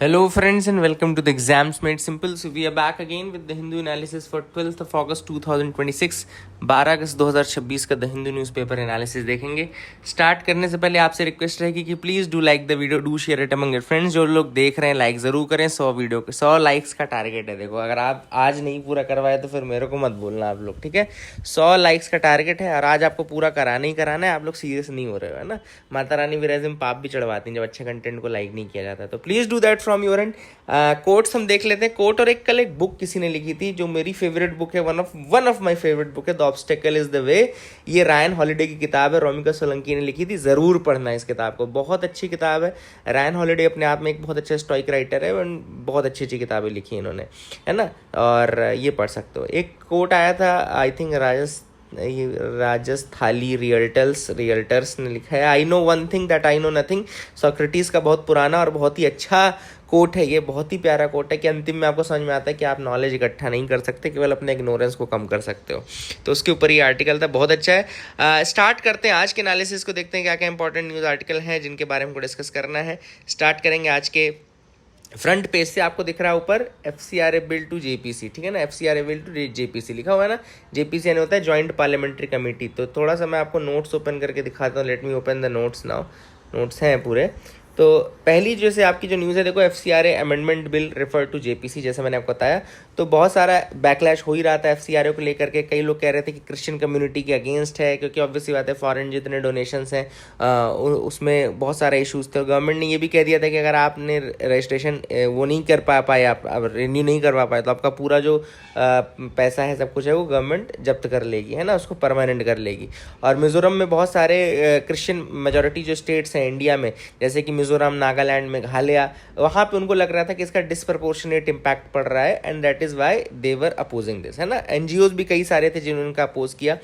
Hello, friends, and welcome to the Exams Made Simple. So, we are back again with the Hindu analysis for 12th of August 2026. 12 अगस्त 2026 का the Hindu newspaper analysis देखेंगे। Start करने से पहले आपसे request रहेगी कि please do like the video, do share it among your friends. जो लोग देख रहे हैं लाइक ज़रूर करें। 100 लाइक्स का टारगेट है। देखो, अगर आप आज नहीं पूरा करवाए तो फिर मेरे को मत बोलना आप लोग, ठीक है। 100 लाइक्स का टारगेट है और आज आपको पूरा कराना ही कराना है। आप लोग सीरियस नहीं हो रहे हो, है ना। माता रानी विराजिम पाप भी चढ़वाती हैं जब अच्छे कंटेंट को लाइक नहीं किया जाता। तो please do that from your and. Quotes हम देख लेते हैं। कोट और कल एक बुक किसी ने लिखी थी जो मेरी फेवरेट बुक है, one of my favourite book है, the obstacle is the way. ये रायन हॉलिडे की किताब है, रोमिका सोलंकी ने लिखी थी। ज़रूर पढ़ना इस किताब को, बहुत अच्छी किताब है। रायन हॉलिडे अपने आप में एक बहुत अच्छा स्टोइक राइटर है, बहुत अच्छी अच्छी किताबें लिखी इन्होंने, है ना। और ये पढ़ सकते हो। एक कोट आया था, आई थिंक राजस्थाली रियल्टर्स ने लिखा है, I know one thing that I know nothing. Socrates का बहुत पुराना और बहुत ही अच्छा कोट है ये, बहुत ही प्यारा कोट है कि अंतिम में आपको समझ में आता है कि आप नॉलेज इकट्ठा नहीं कर सकते, केवल अपने इग्नोरेंस को कम कर सकते हो। तो उसके ऊपर ये आर्टिकल था, बहुत अच्छा है। स्टार्ट करते हैं आज के एनालिसिस को, देखते हैं क्या क्या इंपॉर्टेंट न्यूज़ आर्टिकल हैं जिनके बारे में हमको डिस्कस करना है। स्टार्ट करेंगे आज के फ्रंट पेज से। आपको दिख रहा है ऊपर FCRA बिल टू JPC, ठीक है ना। FCRA बिल टू JPC लिखा हुआ है ना। JPC यानी होता है जॉइंट पार्लियामेंट्री कमेटी। तो थोड़ा सा मैं आपको नोट्स ओपन करके दिखाता हूँ। Let me open the notes now. Notes हैं पूरे। तो पहली जैसे आपकी जो न्यूज़ है, देखो, FCRA amendment bill refer to JPC, जैसे मैंने आपको बताया। तो बहुत सारा बैकलैश हो ही रहा था FCRA को लेकर के। कई लोग कह रहे थे कि क्रिश्चियन कम्युनिटी के अगेंस्ट है, क्योंकि ऑब्वियसली बात है, फॉरेन जितने डोनेशंस हैं उसमें बहुत सारे इश्यूज थे। गवर्नमेंट ने ये भी कह दिया था कि अगर आपने रजिस्ट्रेशन वो नहीं कर पाए, आप रिन्यू नहीं करवा पाए, तो आपका पूरा जो पैसा है, सब कुछ है, वो गवर्नमेंट जब्त कर लेगी, है ना, उसको परमानेंट कर लेगी। और मिजोरम में बहुत सारे क्रिश्चियन मेजोरिटी जो स्टेट्स हैं इंडिया में, जैसे कि मिजोरम, नागालैंड, मेघालय, वहाँ पे उनको लग रहा था कि इसका डिस्प्रपोर्शनेट इम्पैक्ट पड़ रहा है, and that is why they were opposing this, है ना। NGOs भी कई सारे थे जिन्होंने उनका अपोज किया।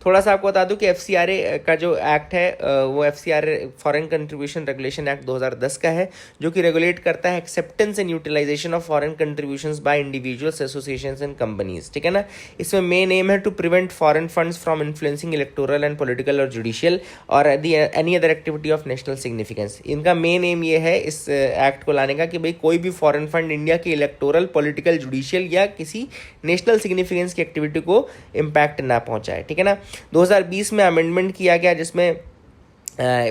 थोड़ा सा आपको बता दूं कि FCRA का जो एक्ट है वो FCRA foreign contribution regulation act 2010 का है, जो कि रेगुलेट करता है acceptance and utilization of foreign contributions by individuals, associations and companies, ठीक है ना। इसमें मेन एम है to prevent foreign funds from influencing electoral and political और जुडिशियल और any other activity of national significance. इनका मेन एम ये है इस एक्ट को लाने का कि भाई कोई भी फॉरेन फंड इंडिया के इलेक्टोरल, पॉलिटिकल, जुडिशियल या किसी नेशनल सिग्निफिकेंस की एक्टिविटी को इम्पैक्ट ना पहुंचाए, ठीक है ना। 2020 में अमेंडमेंट किया गया जिसमें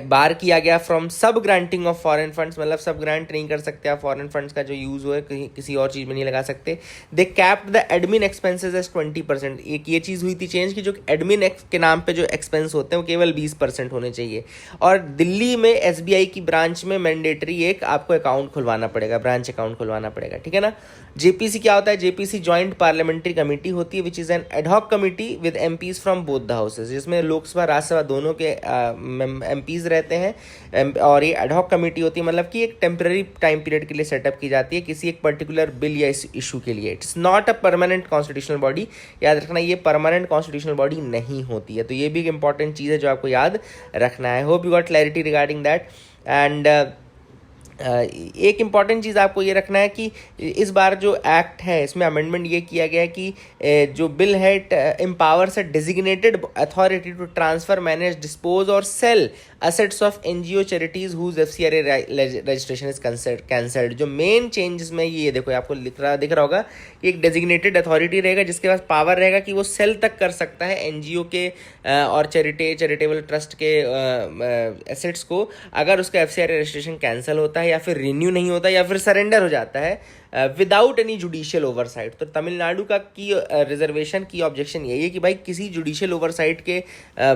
बार किया गया फ्रॉम सब ग्रांटिंग ऑफ फॉरेन फंड्स, मतलब सब ग्रांट नहीं कर सकते आप, फॉरेन फंड्स का जो यूज़ हुआ है किसी और चीज़ में नहीं लगा सकते। They capped the admin expenses as 20%। एक ये चीज़ हुई थी चेंज कि जो एडमिन के नाम पे जो एक्सपेंस होते हैं वो केवल 20% होने चाहिए। और दिल्ली में SBI की ब्रांच में मैंडेटरी एक आपको अकाउंट खुलवाना पड़ेगा, ब्रांच अकाउंट खुलवाना पड़ेगा, ठीक है ना। JPC क्या होता है? JPC जॉइंट पार्लियामेंट्री कमेटी होती है, which is an ad hoc committee with MPs from both the houses, जिसमें लोकसभा राज्यसभा दोनों के MPs रहते हैं। और ये एडहॉक कमेटी होती है, मतलब कि एक टेम्पररी टाइम पीरियड के लिए सेटअप की जाती है किसी एक पर्टिकुलर बिल या इस इशू के लिए। It's not a permanent constitutional body, याद रखना, ये परमानेंट कॉन्स्टिट्यूशनल बॉडी नहीं होती है। तो ये भी एक इंपॉर्टेंट चीज़ है जो आपको याद रखना है। Hope you got clarity regarding that. And एक इम्पॉर्टेंट चीज़ आपको ये रखना है कि इस बार जो एक्ट है इसमें अमेंडमेंट ये किया गया है कि जो बिल है empowers a designated authority to transfer, manage, dispose और sell assets of NGO charities whose FCRA registration is cancelled. जो मेन चेंजेस में ये देखो, आपको दिख रहा होगा कि एक डेजिग्नेटेड अथॉरिटी रहेगा जिसके पास पावर रहेगा कि वो सेल तक कर सकता है NGO के और चैरिटेबल ट्रस्ट के एसेट्स को, अगर उसका FCRA रजिस्ट्रेशन कैंसिल होता है या फिर रिन्यू नहीं होता या फिर सरेंडर हो जाता है विदाउट एनी जुडिशियल ओवरसाइट। तो तमिलनाडु का की रिजर्वेशन की ऑब्जेक्शन यही है कि भाई किसी जुडिशियल ओवरसाइट के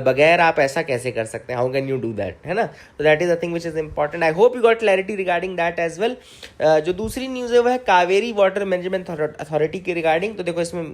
बगैर आप ऐसा कैसे कर सकते हैं, how can you do that, है ना। तो that is a thing which is important. I hope you got clarity regarding that as well. जो दूसरी न्यूज़ है वह है कावेरी वाटर मैनेजमेंट अथॉरिटी के रिगार्डिंग। तो देखो, इसमें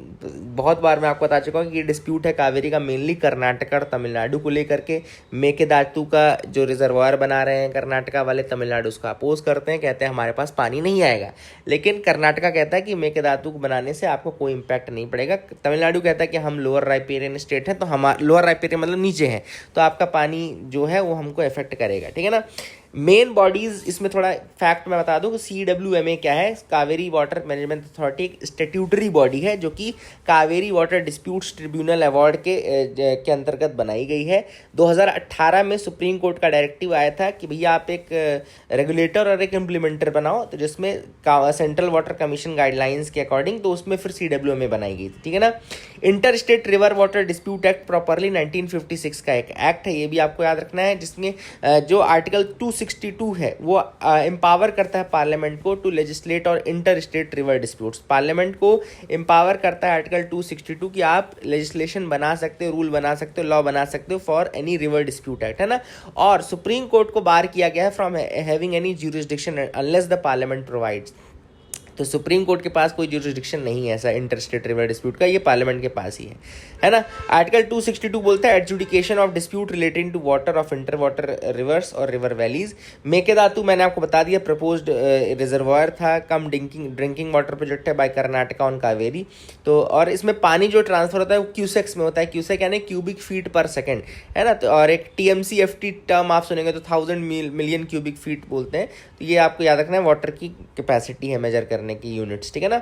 बहुत बार मैं आपको बता चुका हूँ कि ये डिस्प्यूट है कावेरी का, मेनली कर्नाटक और तमिलनाडु को लेकर के। मेकेदातु का जो रिजर्वायर बना रहे हैं कर्नाटका वाले, तमिलनाडु उसका अपोज करते हैं, कहते हैं हमारे पास पानी नहीं आएगा। लेकिन कर्नाटका कहता है कि मेकेदातु को बनाने से आपको कोई इंपैक्ट नहीं पड़ेगा। तमिलनाडु कहता है कि हम लोअर राइपेरियन स्टेट है, तो हम लोअर राइपेरियन मतलब नीचे हैं, तो आपका पानी जो है वो हमको इफेक्ट करेगा, ठीक है ना। मेन बॉडीज इसमें थोड़ा फैक्ट मैं बता दूं कि CWMA क्या है, कावेरी वाटर मैनेजमेंट अथॉरिटी एक स्टेट्यूटरी बॉडी है जो कि Kaveri water disputes tribunal award के अंतर्गत बनाई गई है। 2018 में सुप्रीम कोर्ट का डायरेक्टिव आया था कि भैया आप एक रेगुलेटर और एक इम्प्लीमेंटर बनाओ, तो जिसमें सेंट्रल वाटर कमीशन गाइडलाइंस के अकॉर्डिंग, तो उसमें फिर CWMA बनाई गई थी, ठीक है ना। Inter state river water dispute act properly 1956 का एक एक्ट है, ये भी आपको याद रखना है, जिसमें जो आर्टिकल 262 है वो एम्पावर करता है पार्लियामेंट को टू लेजिस्लेट और inter state river disputes. Parliament को एम्पावर करता है आर्टिकल 262 कि आप लेजिस्लेशन बना सकते हो, रूल बना सकते हो, लॉ बना सकते हो for any river dispute act, है ना। और सुप्रीम कोर्ट को बार किया गया है from having any jurisdiction unless the parliament provides. तो सुप्रीम कोर्ट के पास कोई ज्यूरिसडिक्शन नहीं है ऐसा इंटर स्टेट रिवर डिस्प्यूट का, ये पार्लियामेंट के पास ही है ना। आर्टिकल 262 बोलता है adjudication of dispute relating to water of inter water rivers और रिवर वैलीज। मेकेदातु मैंने आपको बता दिया प्रपोज्ड रिजर्वायर था, कम ड्रिंकिंग वाटर प्रोजेक्ट है बाय कर्नाटका ऑन कावेरी। तो और इसमें पानी जो ट्रांसफर होता है वो क्यूसेक्स में होता है, क्यूसेक यानी क्यूबिक फीट पर सेकेंड, है ना। तो और एक TMCFT टर्म आप सुनेंगे तो 1000 मिलियन क्यूबिक फीट बोलते हैं। तो ये आपको याद रखना है, वाटर की कैपेसिटी है मेजर करने की यूनिट्स, ठीक है ना।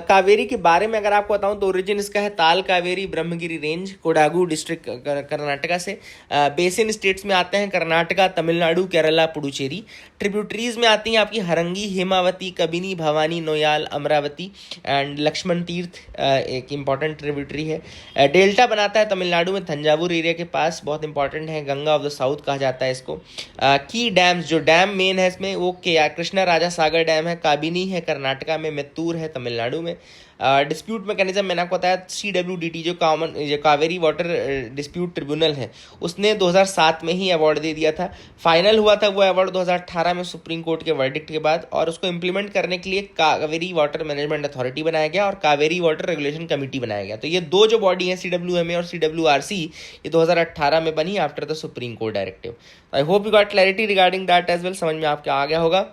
कावेरी के बारे में अगर आपको बताऊं तो ओरिजिन इसका है ताल कावेरी ब्रह्मगिरी रेंज, कोडागु डिस्ट्रिक्ट कर्नाटका से। बेसिन स्टेट्स में आते हैं कर्नाटका, तमिलनाडु, केरला, पुडुचेरी। ट्रिब्यूटरीज में आती हैं आपकी हरंगी, हेमावती, कबिनी, भवानी, नोयाल, अमरावती एंड लक्ष्मण तीर्थ एक इंपॉर्टेंट ट्रिब्यूटरी है। डेल्टा बनाता है तमिलनाडु में थंजावुर एरिया के पास, बहुत इंपॉर्टेंट है, गंगा ऑफ द साउथ कहा जाता है इसको। की डैम्स, जो डैम मेन है इसमें वो कृष्णा राजा सागर डैम है, काबिनी है कर्नाटका में, मेत्तूर है तमिलनाडु में। डिस्प्यूट मैकेनिज्म मैंने आपको बताया CWDT जो कावेरी वाटर डिस्प्यूट ट्रिब्यूनल है, उसने 2007 में ही अवार्ड दे दिया था। फाइनल हुआ था वो अवार्ड 2018 में सुप्रीम कोर्ट के वर्डिक्ट के बाद, और उसको इम्प्लीमेंट करने के लिए कावेरी वाटर मैनेजमेंट अथॉरिटी बनाया गया और कावेरी वाटर रेगुलेशन कमेटी बनाया गया। तो ये दो जो बॉडी है CWMA और CWRC, ये 2018 में बनी after the supreme court directive. I hope you got clarity regarding that as well, समझ में आपके आ गया होगा।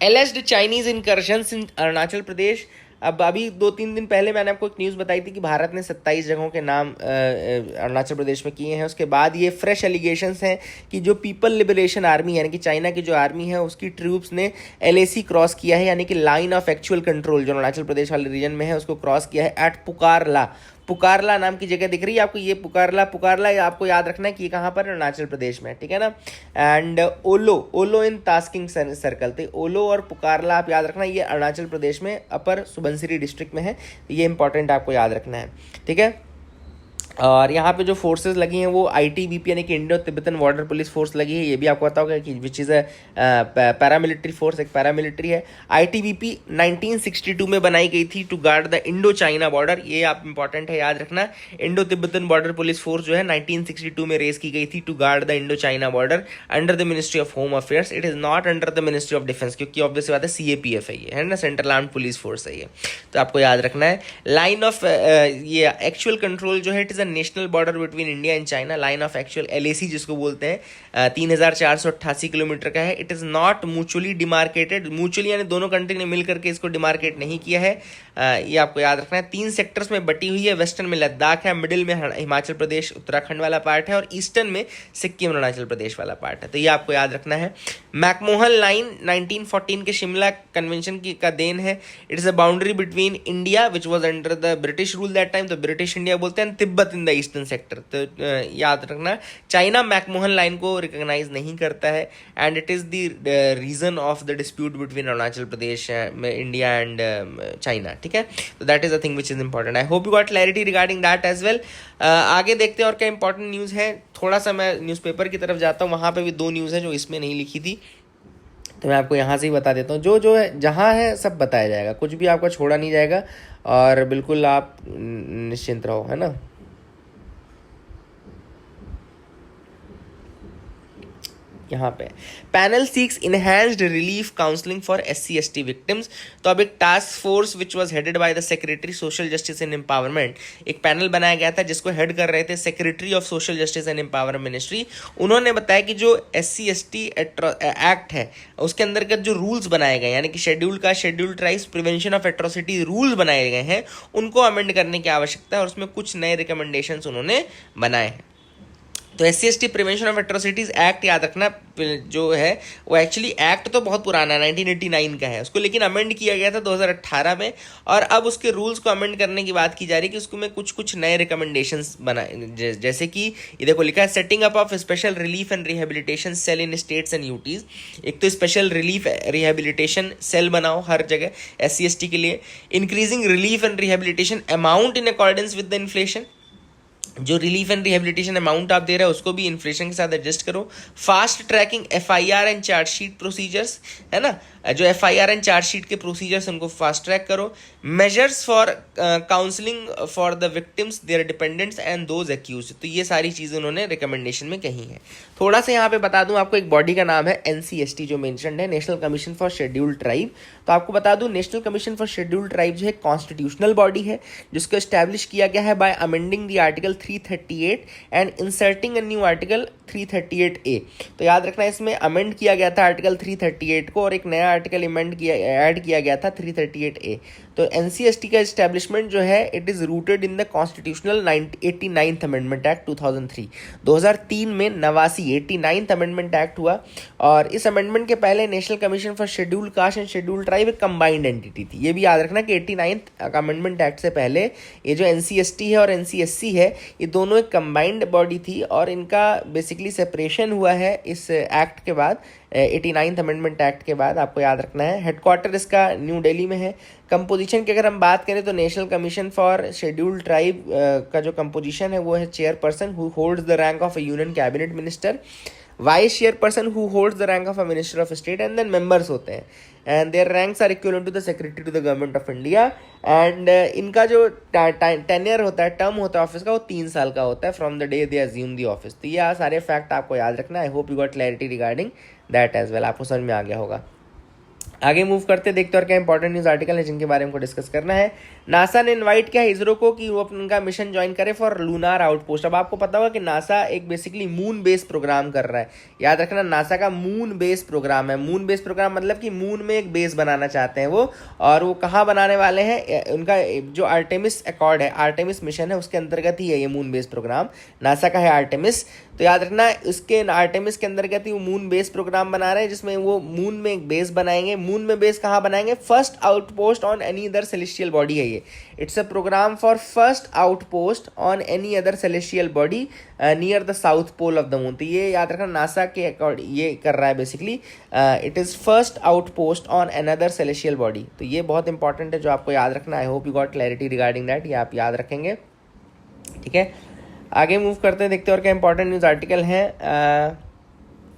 Alleged Chinese incursions in Arunachal Pradesh. अब अभी 2-3 दिन पहले मैंने आपको एक न्यूज़ बताई थी कि भारत ने 27 जगहों के नाम अरुणाचल प्रदेश में किए हैं। उसके बाद ये फ्रेश एलिगेशंस हैं कि जो पीपल लिबरेशन आर्मी यानी कि चाइना की जो आर्मी है उसकी ट्रूप्स ने LAC क्रॉस किया है, यानी कि लाइन ऑफ एक्चुअल कंट्रोल जो अरुणाचल प्रदेश वाले रीजन में है उसको क्रॉस किया है एट पुकारला। पुकारला नाम की जगह दिख रही है आपको, ये पुकारला आपको याद रखना है कि ये कहाँ पर, अरुणाचल प्रदेश में, ठीक है ना। एंड ओलो इन तास्किंग सर्कल, तो ओलो और पुकारला आप याद रखना, ये अरुणाचल प्रदेश में अपर सुबनसिरी डिस्ट्रिक्ट में है, ये इंपॉर्टेंट आपको याद रखना है, ठीक है। और यहाँ पे जो फोर्सेस लगी हैं वो ITBP यानी कि Indo Tibetan border police force लगी है, ये भी आपको पता होगा कि which is a paramilitary force, एक पैरामिलिट्री है। ITBP 1962 में बनाई गई थी to guard the Indo China border, ये आप इंपॉर्टेंट है याद रखना। Indo Tibetan border police force जो है 1962 में रेस की गई थी to guard the Indo China border under the ministry of home affairs. It is not under the ministry of defence, क्योंकि ऑब्वियस बात है CAPF है ना, सेंट्रल आर्म्ड पुलिस फोर्स है ये, तो आपको याद रखना है। लाइन ऑफ ये एक्चुअल कंट्रोल जो है it is national border between India and China, line of actual LAC जिसको बोलते हैं, 3488 किलोमीटर का है। It is not mutually demarcated, mutually यानी दोनों कंट्री ने मिलकर के इसको डिमार्केट नहीं किया है, ये आपको याद रखना है। 3 सेक्टर्स में बटी हुई है, वेस्टर्न में लद्दाख है, मिडिल में हिमाचल प्रदेश उत्तराखंड वाला पार्ट है, और ईस्टर्न में सिक्किम अरुणाचल प्रदेश वाला पार्ट है, तो ये आपको याद रखना है। मैकमोहन लाइन 1914 के शिमला कन्वेंशन का देन है। It is a boundary between India which was under the British rule that time, तो ब्रिटिश इंडिया बोलते हैं, Tibet in the eastern sector, तो याद रखना चाइना मैकमोहन लाइन को रिकॉग्नाइज नहीं करता है, and it is the reason of the dispute between Arunachal Pradesh India and China, ठीक है। तो that is a thing which is important. I hope you got clarity regarding that as well. आगे देखते हैं और क्या इंपॉर्टेंट न्यूज़ है। थोड़ा सा मैं न्यूज़पेपर की तरफ जाता हूँ, वहाँ पे भी 2 न्यूज़ है जो इसमें नहीं लिखी थी, तो मैं आपको यहाँ से ही बता देता हूँ। जो है जहाँ है सब बताया जाएगा, कुछ भी आपका छोड़ा नहीं जाएगा, और बिल्कुल आप निश्चिंत रहो, है ना। यहाँ पे panel seeks enhanced relief counselling for SC/ST victims. तो अब एक task force which was headed by the secretary social justice and empowerment, एक पैनल बनाया गया था जिसको हेड कर रहे थे secretary of social justice and empowerment ministry. उन्होंने बताया कि जो SC/ST एक्ट है उसके अंतर्गत जो रूल्स बनाए गए, यानी कि scheduled tribes prevention of atrocity rules बनाए गए हैं, उनको अमेंड करने की आवश्यकता है, और उसमें कुछ नए रिकमेंडेशंस उन्होंने बनाए हैं। तो SC/ST prevention of atrocities act याद रखना जो है वो एक्चुअली एक्ट तो बहुत पुराना 1989 का है उसको, लेकिन अमेंड किया गया था 2018 में, और अब उसके रूल्स को अमेंड करने की बात की जा रही है कि उसको में कुछ कुछ नए रिकमेंडेशंस बनाए, जैसे कि ये देखो लिखा है setting up of special relief and rehabilitation cell in states and UTs. एक तो स्पेशल रिलीफ रिहेबिलिटेशन सेल बनाओ हर जगह SC/ST के लिए। Increasing relief and rehabilitation amount in accordance with the inflation, जो रिलीफ एंड रिहेबिलिटेशन अमाउंट आप दे रहे हो उसको भी इन्फ्लेशन के साथ एडजस्ट करो। Fast tracking FIR and chargesheet procedures, है ना, जो FIR एंड चार्जशीट के प्रोसीजर्स उनको फास्ट ट्रैक करो। Measures for counselling for the victims their dependents and those accused, तो ये सारी चीज़ें उन्होंने रिकमेंडेशन में कही हैं। थोड़ा सा यहाँ पे बता दूँ आपको, एक बॉडी का नाम है NCST जो मेंशन्ड है, national commission for scheduled tribe. तो आपको बता दूँ national commission for scheduled tribe जो है कॉन्स्टिट्यूशनल बॉडी है जिसको एस्टैब्लिश किया गया है bye amending the article 338 and inserting a new article 338A। तो याद रखना इसमें अमेंड किया गया था आर्टिकल 338 को और एक नया आर्टिकल ऐड किया गया था 338A। तो NCST का एस्टैब्लिशमेंट जो है it is rooted in the constitutional 89th amendment act 2003। 2003 में 89th अमेंडमेंट एक्ट हुआ, और इस अमेंडमेंट के पहले national commission for scheduled caste and scheduled tribe एक कंबाइंड एंटिटी थी। ये भी याद रखना कि 89th अमेंडमेंट एक्ट से पहले ये जो NCST है और NCSC है ये दोनों एक कंबाइंड बॉडी थी, और इनका बेसिकली सेपरेशन हुआ है इस एक्ट के बाद, 89th अमेंडमेंट एक्ट के बाद। आपको याद रखना है हेडक्वार्टर इसका न्यू दिल्ली में है। कंपोजिशन की अगर हम बात करें तो national commission for scheduled tribe का जो कंपोजिशन है वो है chairperson who holds the rank of a union cabinet minister, vice chairperson who holds the rank of a minister of state, and then members होते हैं, and their ranks are equivalent to the secretary to the government of India. And इनका जो tenure होता है, term होता है office का, वो 3 साल का होता है from the day they assume the office. तो ये सारे फैक्ट आपको याद रखना। I hope you got clarity regarding that as well, आपको समझ में आ गया होगा। आगे मूव करते देखते और क्या इंपॉर्टेंट न्यूज़ आर्टिकल है जिनके बारे में डिस्कस करना है। नासा ने इनवाइट किया इसरो को कि वो उनका मिशन ज्वाइन करे फॉर लूनार आउटपोस्ट। अब आपको पता होगा कि नासा एक बेसिकली मून बेस प्रोग्राम कर रहा है। याद रखना नासा का मून बेस प्रोग्राम है। मून बेस प्रोग्राम मतलब कि मून में एक बेस बनाना चाहते हैं वो, और वो कहाँ बनाने वाले हैं, उनका जो आर्टेमिस अकॉर्ड है, आर्टेमिस मिशन है उसके अंतर्गत ही है ये मून बेस प्रोग्राम। नासा का है आर्टेमिस, तो याद रखना इसके आर्टेमिस के अंतर्गत ही वो मून बेस प्रोग्राम बना रहे हैं जिसमें वो मून में एक बेस बनाएंगे। मून में बेस कहाँ बनाएंगे, first outpost on any other celestial body है ये। It's a programme for first outpost on any other celestial body near the south pole of the moon. तो ये याद रखना नासा के अकॉर्डिंग ये कर रहा है basically, it is first outpost on another celestial body. तो ये बहुत इंपॉर्टेंट है जो आपको याद रखना। I hope you got clarity regarding that, ये आप याद रखेंगे, ठीक है। आगे मूव करते हैं, देखते हैं और क्या इंपॉर्टेंट न्यूज़ आर्टिकल है।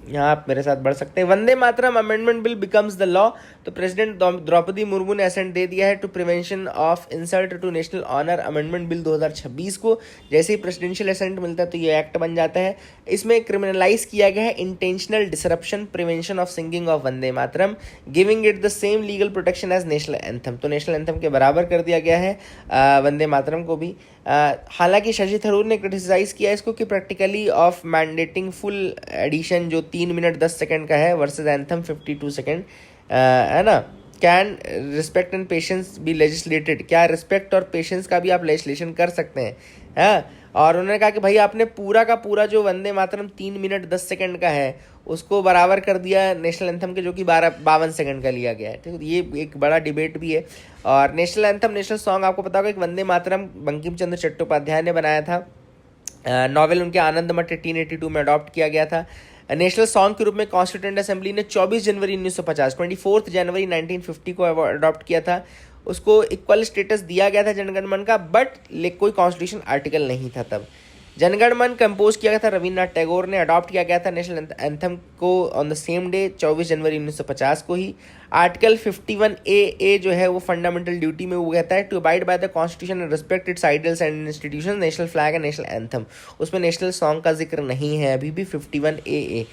यहाँ आप मेरे साथ बढ़ सकते हैं। Vande Mataram amendment bill becomes the law. तो प्रेसिडेंट द्रौपदी मुर्मू ने असेंट दे दिया है to prevention of insult to national honour amendment bill 2026 को। जैसे ही प्रेसिडेंशियल असेंट मिलता है तो ये एक्ट बन जाता है। इसमें क्रिमिनलाइज किया गया है intentional disruption prevention of singing of Vande Mataram, giving it the same legal protection as national anthem. तो नेशनल एंथम के बराबर कर दिया गया है वंदे मातरम को भी। हालांकि शशि थरूर ने क्रिटिसाइज किया इसको कि practically of mandating full edition जो 3 मिनट 10 सेकंड का है वर्सेस एंथम 52 सेकंड, है ना। Can respect and patience be legislated, क्या रिस्पेक्ट और पेशेंस का भी आप लेजिस्लेशन कर सकते हैं, है। और उन्होंने कहा कि भाई आपने पूरा का पूरा जो वंदे मातरम 3 मिनट 10 सेकंड का है उसको बराबर कर दिया नेशनल एंथम के जो कि 52 सेकंड का लिया गया है। ठीक है, ये एक बड़ा डिबेट भी है। और नेशनल एंथम, नेशनल सॉन्ग आपको पता होगा कि वंदे मातरम बंकिम चंद्र चट्टोपाध्याय ने बनाया था। नॉवेल उनके आनंद मठ 1882 में अडॉप्ट किया गया था। नेशनल सॉन्ग के रूप में कॉन्स्टिट्यूएंट असेंबली ने 24 जनवरी 1950 24 जनवरी 1950 को अडॉप्ट किया था। उसको इक्वल स्टेटस दिया गया था जनगण मन का, बट कोई कॉन्स्टिट्यूशन आर्टिकल नहीं था तब। जनगण मन कंपोज किया गया था रविन्द्रनाथ टैगोर ने, अडॉप्ट किया गया था नेशनल एंथम को ऑन द सेम डे 24 जनवरी 1950 को ही। आर्टिकल 51A जो है वो फंडामेंटल ड्यूटी में वो कहता है to abide by the constitution and respect its ideals and institution, national flag and national anthem. उसमें नेशनल सॉन्ग का जिक्र नहीं है अभी भी 51A।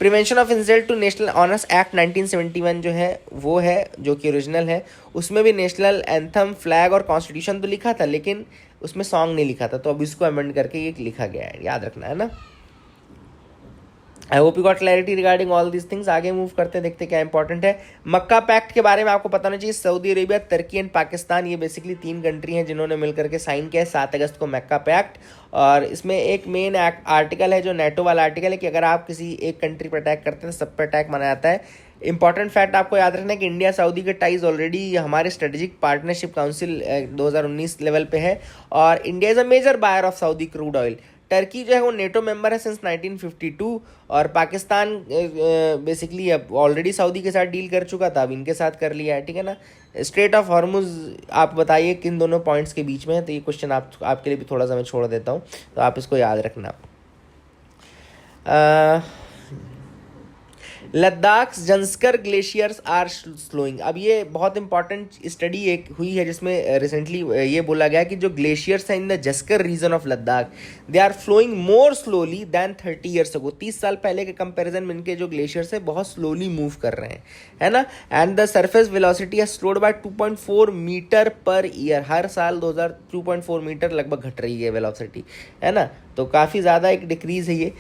Prevention of insult to national honours act 1971 जो है वो है जो कि ओरिजिनल है, उसमें भी नेशनल एंथम, फ्लैग और कॉन्स्टिट्यूशन तो लिखा था लेकिन उसमें सॉन्ग नहीं लिखा था, तो अब इसको अमेंड करके ये लिखा गया है, याद रखना है ना। आई hope you got clarity regarding all these things. आगे मूव करते हैं, देखते क्या इंपॉर्टेंट है। मक्का पैक्ट के बारे में आपको पता होना चाहिए। Saudi Arabia, Turkey and Pakistan, ये बेसिकली 3 कंट्री हैं जिन्होंने मिलकर के साइन किया है 7 अगस्त को मक्का पैक्ट। और इसमें एक मेन आर्टिकल है जो नेटो वाला आर्टिकल है कि अगर आप किसी एक कंट्री पर अटैक करते हैं तो सब पर अटैक माना जाता है। इंपॉर्टेंट फैक्ट आपको याद रखना है कि इंडिया सऊदी के टाइज ऑलरेडी हमारे स्ट्रेटेजिक पार्टनरशिप काउंसिल 2019 लेवल पे है, और India is a major buyer of Saudi crude oil. Turkey जो है वो नेटो मेंबर है सिंस 1952, और पाकिस्तान बेसिकली अब ऑलरेडी सऊदी के साथ डील कर चुका था, अब इनके साथ कर लिया है, ठीक है ना। स्ट्रेट ऑफ हॉर्मुज आप बताइए किन दोनों पॉइंट्स के बीच में है, तो ये क्वेश्चन आपके लिए भी थोड़ा सा मैं छोड़ देता हूँ, तो आप इसको याद रखना। Ladakh Zanskar glaciers are slowing. अब ये बहुत इंपॉर्टेंट स्टडी एक हुई है जिसमें रिसेंटली ये बोला गया कि जो ग्लेशियर्स हैं in the Zanskar region of Ladakh, they are flowing more slowly than 30 years ago. 30 साल पहले के कंपैरिजन में इनके जो ग्लेशियर्स है बहुत स्लोली मूव कर रहे हैं, है ना। And the surface velocity has slowed by 2.4 metre per year. हर साल 2.4 मीटर लगभग घट रही है वेलोसिटी, है ना। तो काफ़ी ज़्यादा एक डिक्रीज़ है ये।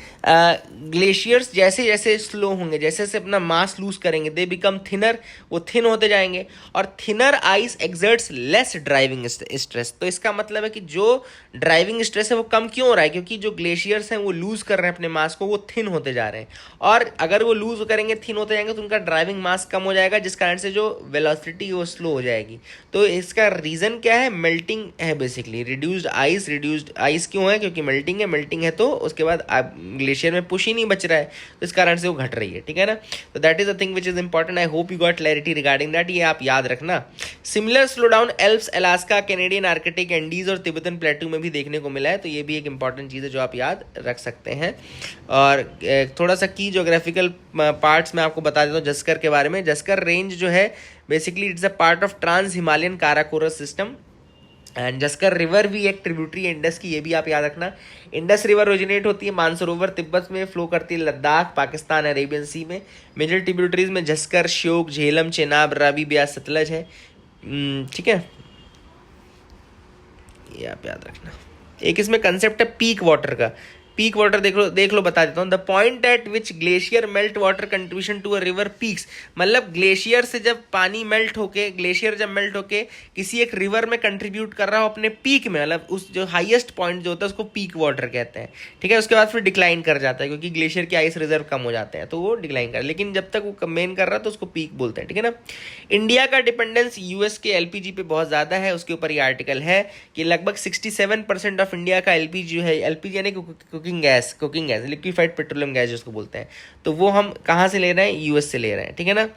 ग्लेशियर्स जैसे जैसे स्लो होंगे, जैसे जैसे अपना मास लूज करेंगे, दे बिकम थिनर, वो थिन होते जाएंगे। और thinner ice exerts less driving stress. तो इसका मतलब है कि जो ड्राइविंग स्ट्रेस है वो कम क्यों हो रहा है, क्योंकि जो ग्लेशियर्स हैं वो लूज कर रहे हैं अपने मास को, वो थिन होते जा रहे हैं। और अगर वो लूज करेंगे, थिन होते जाएंगे, तो उनका ड्राइविंग मास कम हो जाएगा, जिस कारण से जो वेलोसिटी वो स्लो हो जाएगी। तो इसका रीज़न क्या है, मेल्टिंग है बेसिकली। रिड्यूस्ड आइस क्यों है, क्योंकि मेल्टिंग है तो उसके बाद ग्लेशियर में पुश ही नहीं बच रहा है, तो इस कारण से वो घट रही है, ठीक है ना। तो that is a thing which is important. I hope you got clarity regarding that, ये आप याद रखना। Similar slow down Alps, Alaska, Canadian Arctic, Andes और तिब्बतन प्लेटू में भी देखने को मिला है, तो ये भी एक इंपॉर्टेंट चीज़ है जो आप याद रख सकते हैं। और थोड़ा सा की जोग्राफिकल पार्ट्स में आपको बता देता हूँ जस्कर के बारे में। जस्कर रेंज जो है basically it's a part of trans Himalayan Karakoram system. And Zanskar river भी एक ट्रिब्यूटरी है इंडस की, ये भी आप याद रखना। इंडस रिवर ओरिजिनेट होती है मानसरोवर तिब्बत में, फ्लो करती है लद्दाख, पाकिस्तान, अरेबियन सी में। मेजर ट्रिब्यूटरीज में जस्कर, श्योक, झेलम, चेनाब, रावी, ब्यास, सतलज है, ठीक है, ये आप याद रखना। एक इसमें कंसेप्ट है पीक वाटर का। पीक वाटर देख लो बता देता हूँ। The point at which glacier melt water contribution to a river peaks, मतलब ग्लेशियर से जब पानी मेल्ट होके, ग्लेशियर जब मेल्ट होके किसी एक रिवर में कंट्रीब्यूट कर रहा हो अपने पीक में, मतलब उस जो हाईएस्ट पॉइंट जो होता है उसको पीक वाटर कहते हैं, ठीक है। उसके बाद फिर डिक्लाइन कर जाता है क्योंकि ग्लेशियर के आइस रिजर्व कम हो जाते हैं, तो वो डिक्लाइन कर, लेकिन जब तक वो मेन कर रहा है तो उसको पीक बोलते हैं, ठीक है ना। इंडिया का डिपेंडेंस यूएस के एलपीजी पे बहुत ज़्यादा है, उसके ऊपर ये आर्टिकल है कि लगभग 67% ऑफ इंडिया का एलपीजी जो है, एलपीजी यानी cooking gas, liquefied petroleum gas जिसको बोलते हैं, तो वो हम कहाँ से ले रहे हैं, यूएस से ले रहे हैं, ठीक है ना।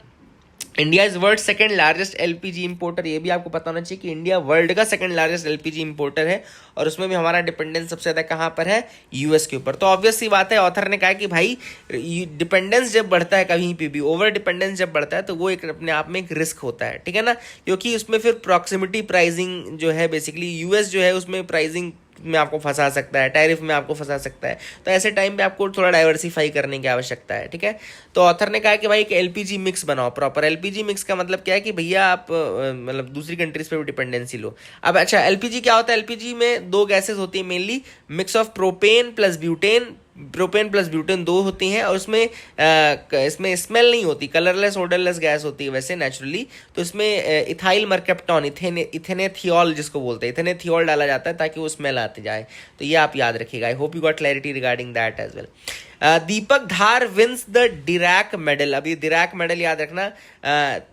India is world second largest LPG importer, ये भी आपको पता होना चाहिए कि इंडिया वर्ल्ड का सेकंड लार्जेस्ट एलपीजी इंपोर्टर है, और उसमें भी हमारा डिपेंडेंस सबसे ज़्यादा कहाँ पर है, यूएस के ऊपर। तो ऑब्वियस सी बात है, ऑथर ने कहा कि भाई डिपेंडेंस जब बढ़ता है कहीं पे भी, ओवर डिपेंडेंस जब बढ़ता है तो वो एक अपने आप में एक रिस्क होता है, ठीक है ना। क्योंकि उसमें फिर प्रॉक्सिमिटी प्राइसिंग जो है, बेसिकली यूएस जो है उसमें प्राइसिंग में आपको फंसा सकता है, टैरिफ में आपको फंसा सकता है, तो ऐसे टाइम पे आपको थोड़ा डाइवर्सिफाई करने की आवश्यकता है, ठीक है। तो ऑथर ने कहा कि भाई एक एलपीजी मिक्स बनाओ प्रॉपर। एलपीजी मिक्स का मतलब क्या है कि भैया आप मतलब दूसरी कंट्रीज पे भी डिपेंडेंसी लो। अब अच्छा, एलपीजी क्या होता है, एलपीजी में 2 गैसेस होती है mainly, mix of propane plus butane, propane plus butane 2 होती हैं, और उसमें इसमें स्मेल नहीं होती, कलरलेस ओडरलेस गैस होती है वैसे नेचुरली। तो इसमें इथाइल मरकेप्टॉन, इथेनेथियोल जिसको बोलते हैं, इथेनेथियोल डाला जाता है ताकि वो स्मेल आती जाए, तो ये आप याद रखिएगा। I hope you got clarity regarding that as well. Deepak Dhar wins the Dirac medal. अब ये डिराक मेडल याद रखना,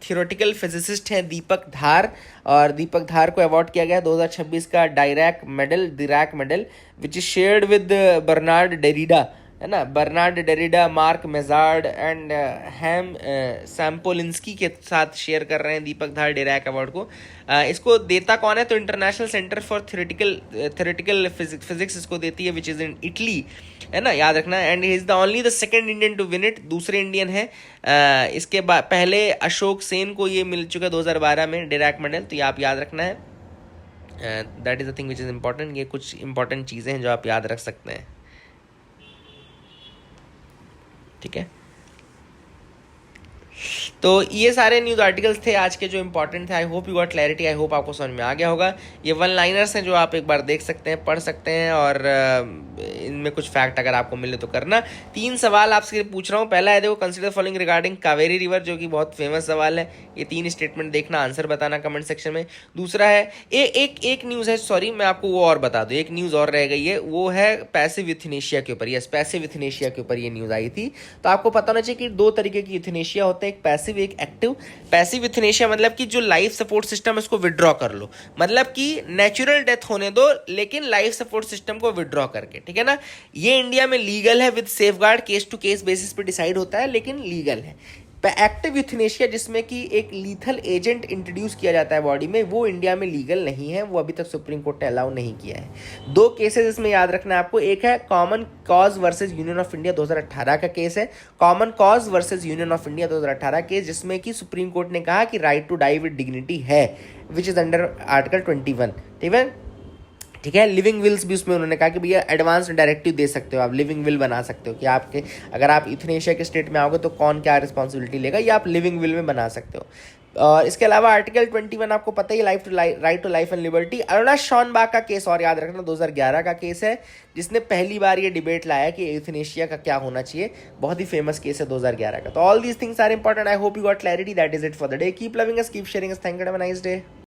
थियोरेटिकल फिजिसिस्ट हैं दीपक धार, और दीपक धार को अवार्ड किया गया 2026 का Dirac medal which is shared with Bernard Derrida, है ना। Bernard Derrida, Marc Mezard and Haim Sompolinsky के साथ शेयर कर रहे हैं दीपक धार डिराक अवार्ड को। इसको देता कौन है, तो international centre for theoretical physics इसको देती है, विच इज़ इन इटली, है ना, याद रखना। And he is the only the second Indian to win it, दूसरे इंडियन है। इसके बाद पहले अशोक सेन को ये मिल चुका 2012 में डिराक मेडल, तो ये आप याद रखना है। That is the thing which is important. ये कुछ इंपॉर्टेंट चीज़ें हैं जो आप याद रख सकते हैं, ठीक है। तो ये सारे न्यूज़ आर्टिकल्स थे आज के जो इंपॉर्टेंट थे। आई hope you got clarity, I hope आपको समझ में आ गया होगा। ये वन लाइनर्स हैं जो आप एक बार देख सकते हैं, पढ़ सकते हैं, और इनमें कुछ फैक्ट अगर आपको मिले तो करना। 3 सवाल आपसे पूछ रहा हूँ। पहला है देखो, consider following regarding Kaveri river, जो कि बहुत फेमस सवाल है। ये 3 स्टेटमेंट देखना, आंसर बताना कमेंट सेक्शन में। दूसरा है एक न्यूज़ है, सॉरी मैं आपको वो और बता दूँ, एक न्यूज़ और रह गई है, वो है पैसिव यूथनेशिया के ऊपर। यस, पैसिव यूथनेशिया के ऊपर ये न्यूज़ आई थी। तो आपको पता होना चाहिए कि 2 तरीके की यूथनेशिया होते हैं, एक पैसिव एक एक्टिव। पैसिव यूथनेशिया मतलब कि जो लाइफ सपोर्ट सिस्टम है उसको विड्रॉ कर लो, मतलब कि नेचुरल डेथ होने दो लेकिन लाइफ सपोर्ट सिस्टम को विड्रॉ करके, ठीक है ना। ये इंडिया में लीगल है, with safeguard, case to case basis पे डिसाइड होता है, लेकिन लीगल है। एक्टिव यूथनेशिया जिसमें कि एक लीथल एजेंट इंट्रोड्यूस किया जाता है बॉडी में, वो इंडिया में लीगल नहीं है, वो अभी तक सुप्रीम कोर्ट ने अलाउ नहीं किया है। 2 केसेस इसमें याद रखना है आपको। एक है common cause versus Union of India 2018 का केस है, common cause versus Union of India 2018 case, जिसमें कि सुप्रीम कोर्ट ने कहा कि right to die with dignity है, विच इज अंडर आर्टिकल 21, ठीक है। लिविंग विल्स भी उसमें उन्होंने कहा कि भैया एडवांस डायरेक्टिव दे सकते हो, आप लिविंग विल बना सकते हो कि आपके अगर आप यूथनेशिया के स्टेट में आओगे तो कौन क्या रिस्पॉन्सिबिलिटी लेगा, ये आप लिविंग विल में बना सकते हो। और इसके अलावा आर्टिकल 21 आपको पता ही, right to life and liberty. Aruna Shanbaug का केस और याद रखना, 2011 का केस है, जिसने पहली बार ये डिबेट लाया कि यूथनेशिया का क्या होना चाहिए। बहुत ही फेमस केस है 2011 का। तो all these things are important. I hope you got clarity. That is it for the day. Keep loving us, keep sharing us. Thank you, have a nice day.